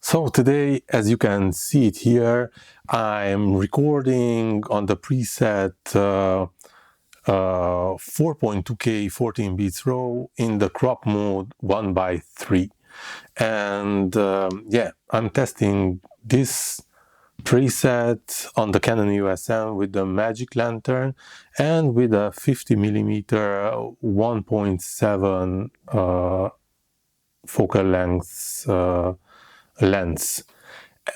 So today, as you can see it here, I'm recording on the preset 4.2K 14 bits RAW in the crop mode 1:3. And yeah, I'm testing this preset on the Canon Eos M with the Magic Lantern and with a 50mm 1.7 focal length lens.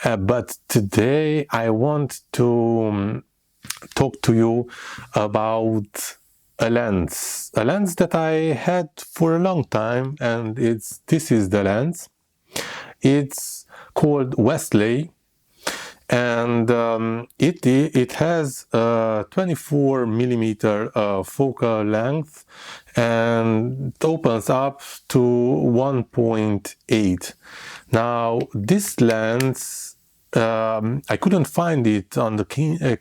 But today I want to talk to you about a lens that I had for a long time, and this is the lens. It's called Wesley, and it has a 24mm focal length, and it opens up to 1.8. Now this lens, I couldn't find it on the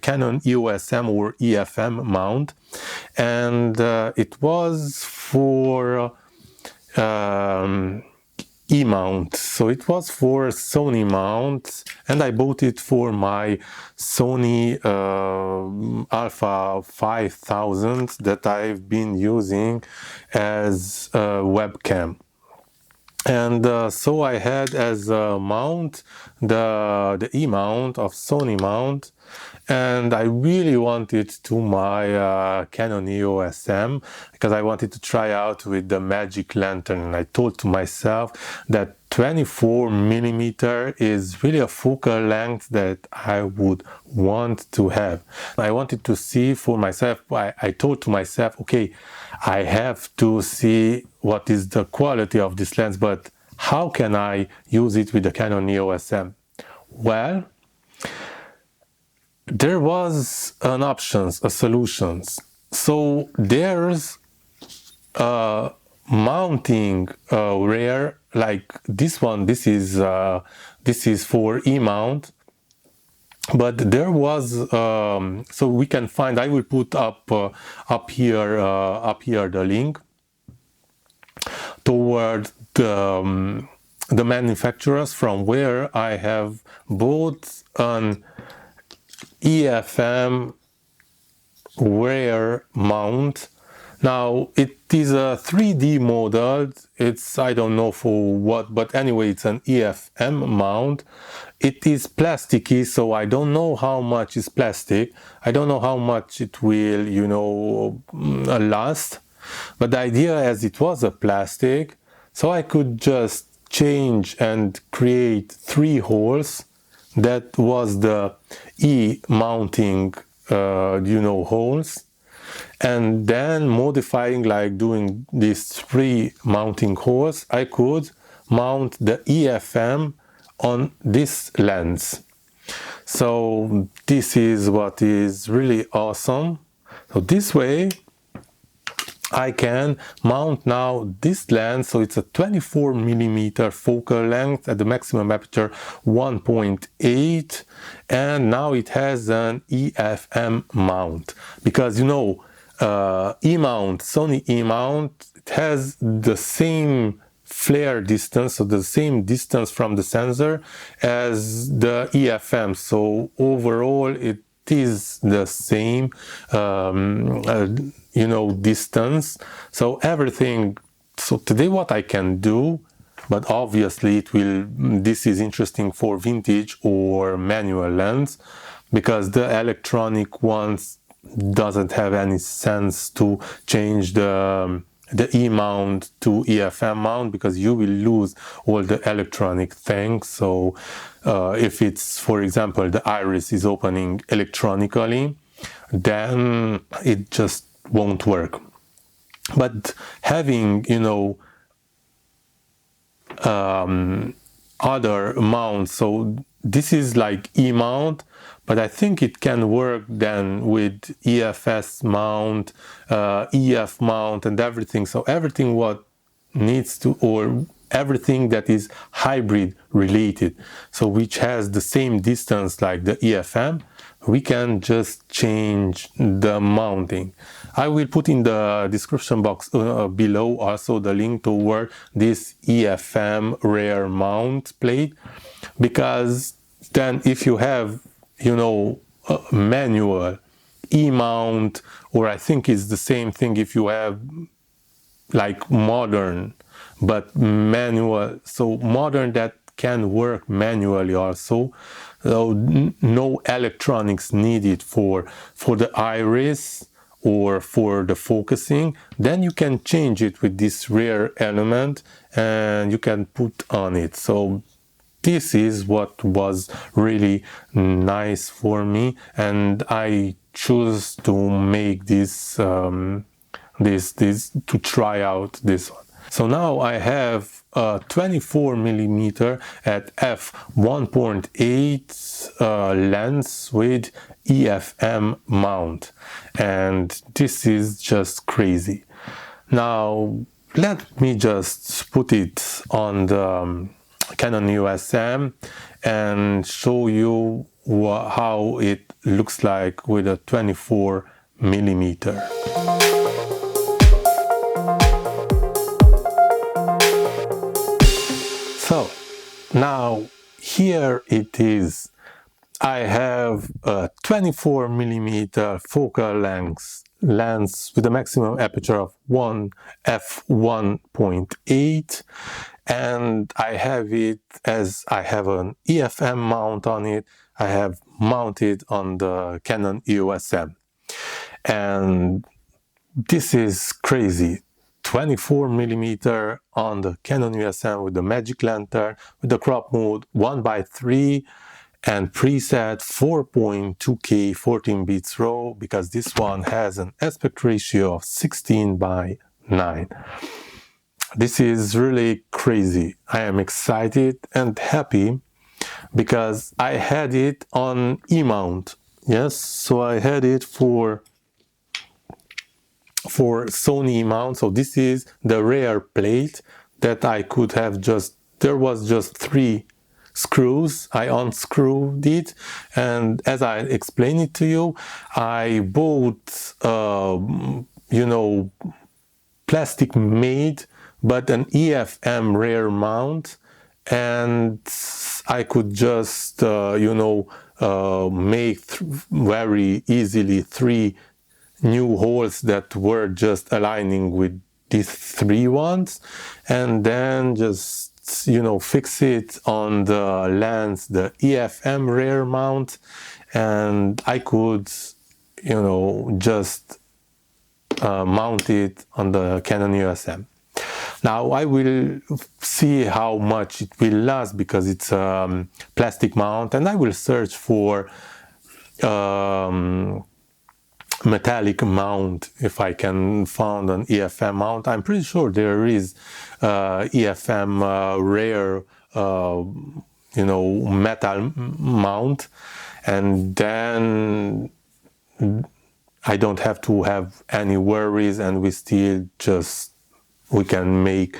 Canon EOS M or EFM mount, and it was for E mount, so it was for Sony mount, and I bought it for my Sony Alpha 5000 that I've been using as a webcam. And so I had as a mount the E mount of Sony mount, and I really wanted to my Canon EOS M because I wanted to try out with the Magic Lantern. And I thought to myself that 24mm is really a focal length that I would want to have. I wanted to see for myself. I thought to myself, okay, I have to see what is the quality of this lens, but how can I use it with the Canon EOS M? Well, there was an options, a solutions. So there's a mounting rear like this one. This is for E mount. But there was so we can find. I will put up here the link toward the manufacturers from where I have bought an EFM rear mount. Now it is a 3D model. It's, I don't know for what, but anyway, it's an EFM mount. It is plasticky, so I don't know how much is plastic. I don't know how much it will, last. But the idea, as it was a plastic, so I could just change and create 3 holes. That was the E mounting, holes. And then modifying, like doing these 3 mounting holes, I could mount the EFM on this lens. So this is what is really awesome. So this way I can mount now this lens. So it's a 24mm focal length at the maximum aperture 1.8, and now it has an EFM mount, because E mount, Sony E mount, it has the same flare distance, so the same distance from the sensor as the EFM. So overall it is the same distance. So everything. So today what I can do, but obviously this is interesting for vintage or manual lens, because the electronic ones doesn't have any sense to change the E mount to EFM mount, because you will lose all the electronic things. So if it's, for example, the iris is opening electronically, then it just won't work. But having other mounts, so this is like E mount, but I think it can work then with EFS mount, EF mount, and everything. So everything what needs to, or everything that is hybrid related, so which has the same distance like the EFM, we can just change the mounting. I will put in the description box below also the link toward this EFM rear mount plate. because then if you have, a manual E-mount, or I think it's the same thing if you have like modern but manual, so modern that can work manually also, so no electronics needed for the iris or for the focusing, then you can change it with this rare element and you can put on it. So this is what was really nice for me, and I choose to make this to try out this one. So now I have a 24 millimeter at f 1.8 lens with EFM mount, and this is just crazy. Now let me just put it on the Canon Eos M and show you how it looks like with a 24 millimeter. So now here it is. I have a 24 millimeter focal length lens with a maximum aperture of f1.8, and I have it as I have an EFM mount on it. I have mounted on the Canon Eos M, and this is crazy. 24 millimeter on the Canon Eos M with the magic lantern, with the crop mode 1:3 and preset 4.2K 14 bits RAW, because this one has an aspect ratio of 16:9. This is really crazy. I am excited and happy because I had it on E-mount. Yes, so I had it for Sony mount. So this is the rare plate that I could have there was just 3 screws. I unscrewed it, and as I explained it to you, I bought plastic made but an EFM rare mount, and I could just make very easily 3 new holes that were just aligning with these 3 ones, and then just fix it on the lens, the EFM rare mount, and I could just mount it on the Canon Eos M. Now I will see how much it will last because it's a plastic mount, and I will search for metallic mount if I can find an EFM mount. I'm pretty sure there is EFM rare metal mount, and then I don't have to have any worries, and we can make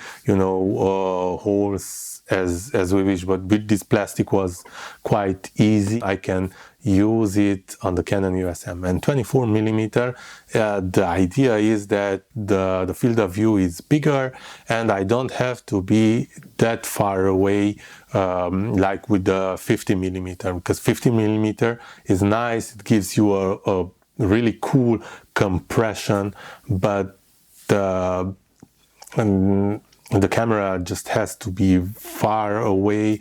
holes as we wish. But with this plastic was quite easy. I can use it on the Canon Eos M. And 24 millimeter, the idea is that the field of view is bigger, and I don't have to be that far away like with the 50 millimeter, because 50 millimeter is nice. It gives you a really cool compression, but the camera just has to be far away.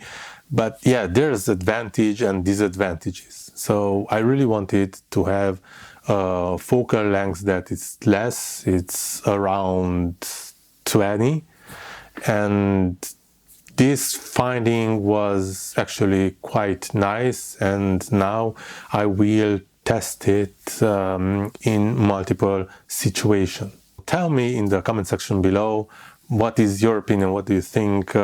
But yeah, there's advantage and disadvantages. So I really wanted to have a focal length that is less. It's around 20, and this finding was actually quite nice, and now I will test it in multiple situations. Tell me in the comment section below, what is your opinion? What do you think?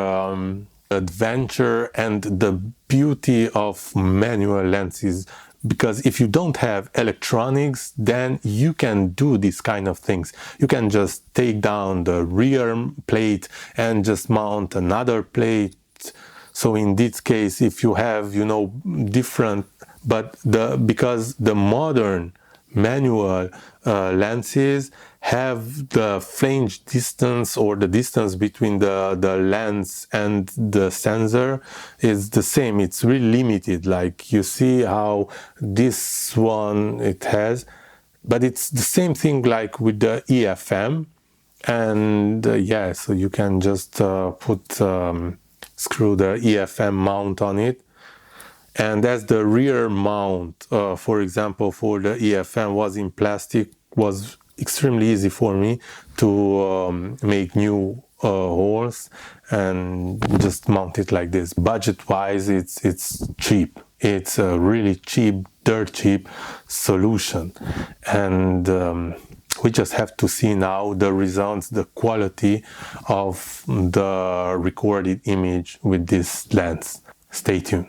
Adventure and the beauty of manual lenses, because if you don't have electronics, then you can do these kind of things. You can just take down the rear plate and just mount another plate. So in this case, if you have different, but because the modern manual lenses have the flange distance, or the distance between the lens and the sensor, is the same. It's really limited. Like you see how this one it has, but it's the same thing like with the EFM. And yeah, so you can just screw the EFM mount on it. And as the rear mount, for example, for the EFM was in plastic, was extremely easy for me to make new holes and just mount it like this. Budget-wise, it's cheap. It's a really cheap, dirt cheap solution. And we just have to see now the results, the quality of the recorded image with this lens. Stay tuned.